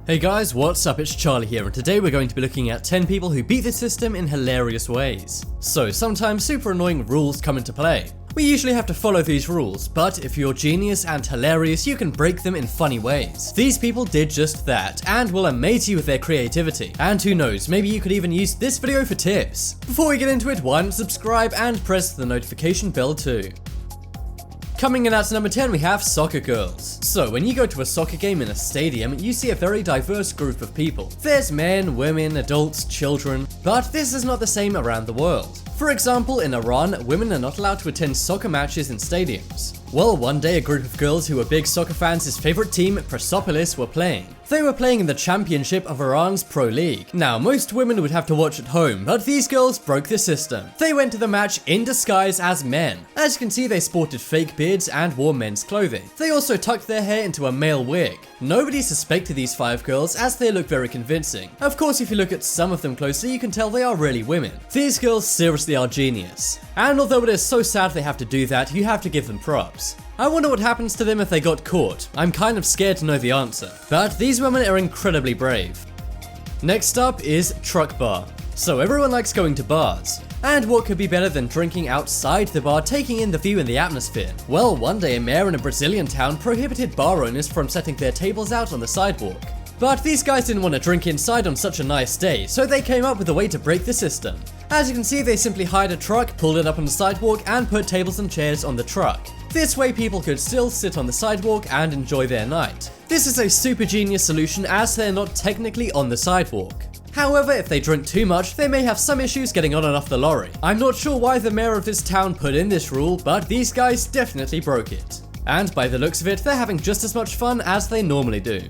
Hey guys, what's up? It's Charlie here, and today we're going to be looking at 10 people who beat the system in hilarious ways. So sometimes super annoying rules come into play. We usually have to follow these rules, but if you're genius and hilarious, you can break them in funny ways. These people did just that, and will amaze you with their creativity. And who knows, maybe you could even use this video for tips. Before we get into it, why not subscribe and press the notification bell too. Coming in at number 10, we have soccer girls. So when you go to a soccer game in a stadium, you see a very diverse group of people. There's men, women, adults, children, but this is not the same around the world. For example, in Iran, women are not allowed to attend soccer matches in stadiums. Well, one day a group of girls who were big soccer fans' favorite team, Persepolis, were playing. They were playing in the championship of Iran's Pro League. Now, most women would have to watch at home, but these girls broke the system. They went to the match in disguise as men. As you can see, they sported fake beards and wore men's clothing. They also tucked their hair into a male wig. Nobody suspected these 5 girls as they look very convincing. Of course, if you look at some of them closely, you can tell they are really women. These girls seriously are genius. And although it is so sad they have to do that, you have to give them props. I wonder what happens to them if they got caught. I'm kind of scared to know the answer. But these women are incredibly brave. Next up is truck bar. So everyone likes going to bars. And what could be better than drinking outside the bar, taking in the view and the atmosphere? Well, one day a mayor in a Brazilian town prohibited bar owners from setting their tables out on the sidewalk. But these guys didn't want to drink inside on such a nice day, so they came up with a way to break the system. As you can see, they simply hired a truck, pulled it up on the sidewalk, and put tables and chairs on the truck. This way people could still sit on the sidewalk and enjoy their night. This is a super genius solution as they're not technically on the sidewalk. However, if they drink too much, they may have some issues getting on and off the lorry. I'm not sure why the mayor of this town put in this rule, but these guys definitely broke it. And by the looks of it, they're having just as much fun as they normally do.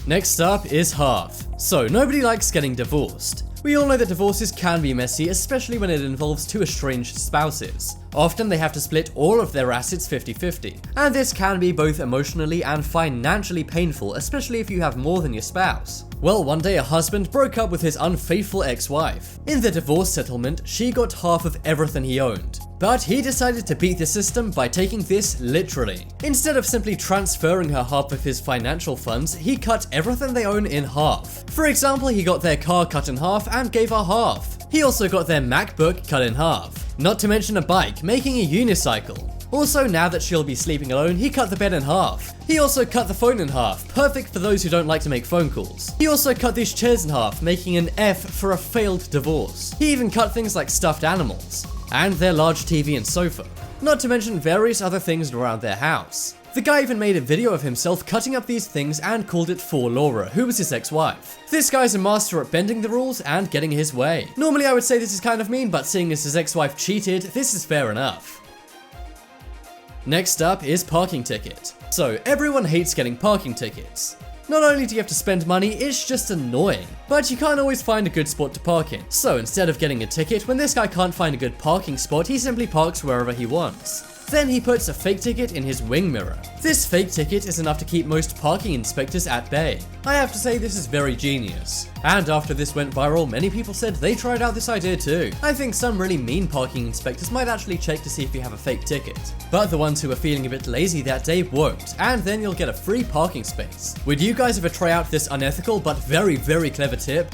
Next up is half. So nobody likes getting divorced. We all know that divorces can be messy, especially when it involves 2 estranged spouses. Often they have to split all of their assets 50-50, and this can be both emotionally and financially painful, especially if you have more than your spouse. Well, one day a husband broke up with his unfaithful ex-wife. In the divorce settlement, she got half of everything he owned. But he decided to beat the system by taking this literally. Instead of simply transferring her half of his financial funds, he cut everything they own in half. For example, he got their car cut in half and gave her half. He also got their MacBook cut in half. Not to mention a bike, making a unicycle. Also, now that she'll be sleeping alone, he cut the bed in half. He also cut the phone in half, perfect for those who don't like to make phone calls. He also cut these chairs in half, making an F for a failed divorce. He even cut things like stuffed animals, and their large TV and sofa. Not to mention various other things around their house. The guy even made a video of himself cutting up these things and called it for Laura, who was his ex-wife. This guy's a master at bending the rules and getting his way. Normally I would say this is kind of mean, but seeing as his ex-wife cheated, this is fair enough. Next up is parking ticket. So everyone hates getting parking tickets. Not only do you have to spend money, it's just annoying. But you can't always find a good spot to park in. So instead of getting a ticket, when this guy can't find a good parking spot, he simply parks wherever he wants. Then he puts a fake ticket in his wing mirror. This fake ticket is enough to keep most parking inspectors at bay. I have to say this is very genius. And after this went viral, many people said they tried out this idea too. I think some really mean parking inspectors might actually check to see if you have a fake ticket. But the ones who are feeling a bit lazy that day won't, and then you'll get a free parking space. Would you guys ever try out this unethical but very clever tip?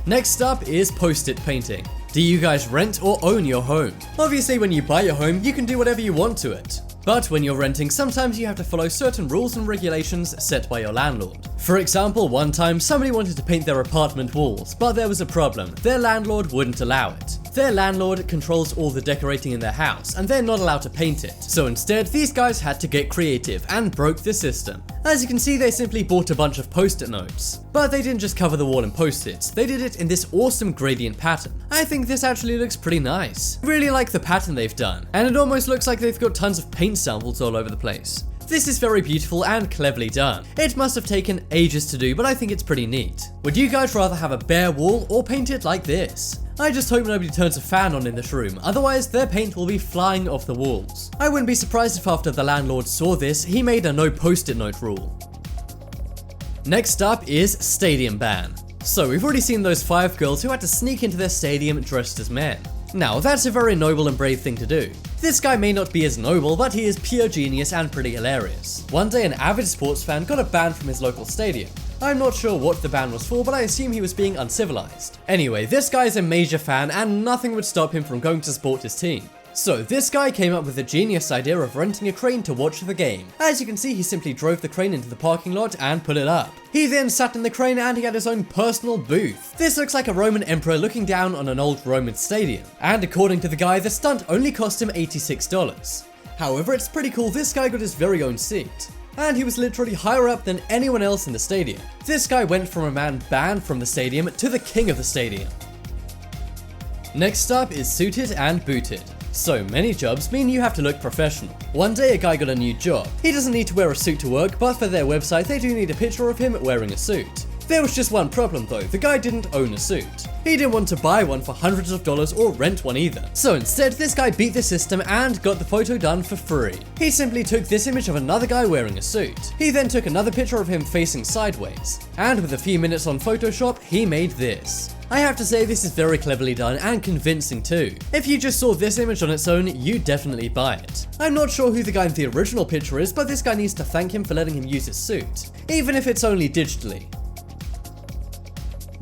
Next up is Post-it painting. Do you guys rent or own your home? Obviously, when you buy your home, you can do whatever you want to it. But when you're renting, sometimes you have to follow certain rules and regulations set by your landlord. For example, one time somebody wanted to paint their apartment walls, but there was a problem. Their landlord wouldn't allow it. Their landlord controls all the decorating in their house, and they're not allowed to paint it. So instead, these guys had to get creative and broke the system. As you can see, they simply bought a bunch of post-it notes. But they didn't just cover the wall in post-its, they did it in this awesome gradient pattern. I think this actually looks pretty nice. Really like the pattern they've done, and it almost looks like they've got tons of paint samples all over the place. This is very beautiful and cleverly done. It must have taken ages to do, but I think it's pretty neat. Would you guys rather have a bare wall or paint it like this? I just hope nobody turns a fan on in this room, otherwise their paint will be flying off the walls. I wouldn't be surprised if after the landlord saw this, he made a no post-it note rule. Next up is stadium ban. So we've already seen those 5 girls who had to sneak into their stadium dressed as men. Now, that's a very noble and brave thing to do. This guy may not be as noble, but he is pure genius and pretty hilarious. One day an avid sports fan got a ban from his local stadium. I'm not sure what the ban was for, but I assume he was being uncivilized. Anyway, this guy is a major fan and nothing would stop him from going to support his team. So this guy came up with the genius idea of renting a crane to watch the game. As you can see, he simply drove the crane into the parking lot and put it up. He then sat in the crane and he had his own personal booth. This looks like a Roman emperor looking down on an old Roman stadium. And according to the guy, the stunt only cost him $86. However, it's pretty cool, this guy got his very own seat. And he was literally higher up than anyone else in the stadium. This guy went from a man banned from the stadium to the king of the stadium. Next up is suited and booted. So many jobs mean you have to look professional. One day a guy got a new job. He doesn't need to wear a suit to work, but for their website they do need a picture of him wearing a suit. There was just one problem though, the guy didn't own a suit. He didn't want to buy one for hundreds of dollars or rent one either. So instead, this guy beat the system and got the photo done for free. He simply took this image of another guy wearing a suit. He then took another picture of him facing sideways. And with a few minutes on Photoshop, he made this. I have to say this is very cleverly done and convincing too. If you just saw this image on its own, you'd definitely buy it. I'm not sure who the guy in the original picture is, but this guy needs to thank him for letting him use his suit, even if it's only digitally.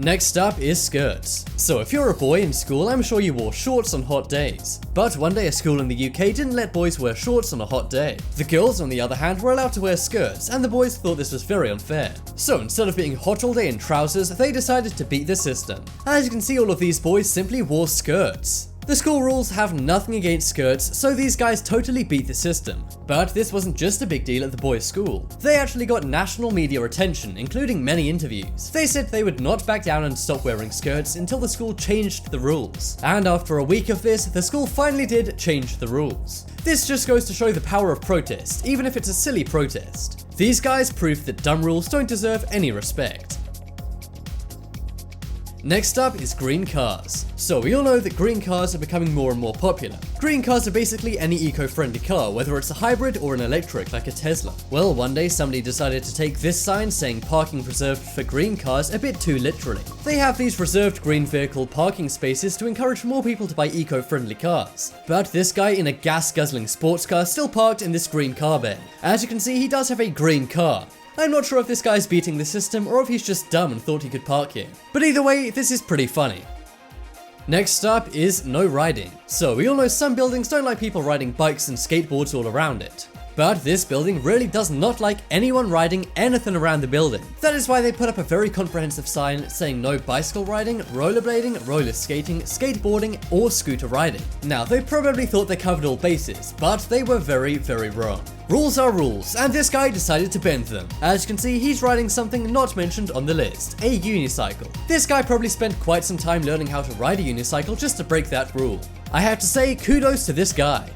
Next up is skirts. So if you're a boy in school, I'm sure you wore shorts on hot days. But one day a school in the UK didn't let boys wear shorts on a hot day. The girls, on the other hand, were allowed to wear skirts, and the boys thought this was very unfair. So instead of being hot all day in trousers, they decided to beat the system. As you can see, all of these boys simply wore skirts. The school rules have nothing against skirts, so these guys totally beat the system. But this wasn't just a big deal at the boys' school. They actually got national media attention, including many interviews. They said they would not back down and stop wearing skirts until the school changed the rules. And after a week of this, the school finally did change the rules. This just goes to show the power of protest, even if it's a silly protest. These guys proved that dumb rules don't deserve any respect. Next up is green cars. So we all know that green cars are becoming more and more popular. Green cars are basically any eco-friendly car, whether it's a hybrid or an electric like a Tesla. Well, one day somebody decided to take this sign saying parking reserved for green cars a bit too literally. They have these reserved green vehicle parking spaces to encourage more people to buy eco-friendly cars. But this guy in a gas-guzzling sports car still parked in this green car bay. As you can see, he does have a green car. I'm not sure if this guy's beating the system or if he's just dumb and thought he could park here. But either way, this is pretty funny. Next up is no riding. So we all know some buildings don't like people riding bikes and skateboards all around it. But this building really does not like anyone riding anything around the building. That is why they put up a very comprehensive sign saying no bicycle riding, rollerblading, roller skating, skateboarding, or scooter riding. Now, they probably thought they covered all bases, but they were very, very wrong. Rules are rules, and this guy decided to bend them. As you can see, he's riding something not mentioned on the list, a unicycle. This guy probably spent quite some time learning how to ride a unicycle just to break that rule. I have to say, kudos to this guy.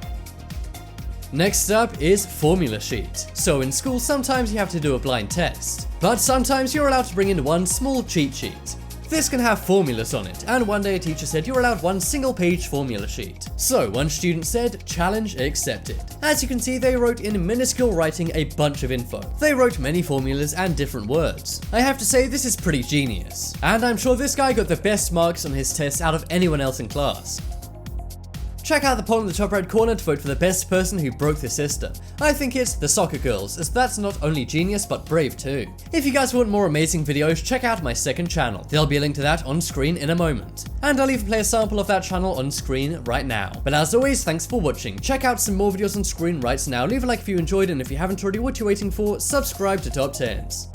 Next up is formula sheet. So in school, sometimes you have to do a blind test, but sometimes you're allowed to bring in one small cheat sheet. This can have formulas on it, and one day a teacher said you're allowed one single page formula sheet. So one student said, challenge accepted. As you can see, they wrote in minuscule writing a bunch of info. They wrote many formulas and different words. I have to say, this is pretty genius. And I'm sure this guy got the best marks on his test out of anyone else in class. Check out the poll in the top right corner to vote for the best person who broke the system. I think it's the soccer girls, as that's not only genius but brave too. If you guys want more amazing videos, check out my second channel. There'll be a link to that on screen in a moment. And I'll even play a sample of that channel on screen right now. But as always, thanks for watching. Check out some more videos on screen right now. Leave a like if you enjoyed, and if you haven't already, what you're waiting for, subscribe to Top 10s.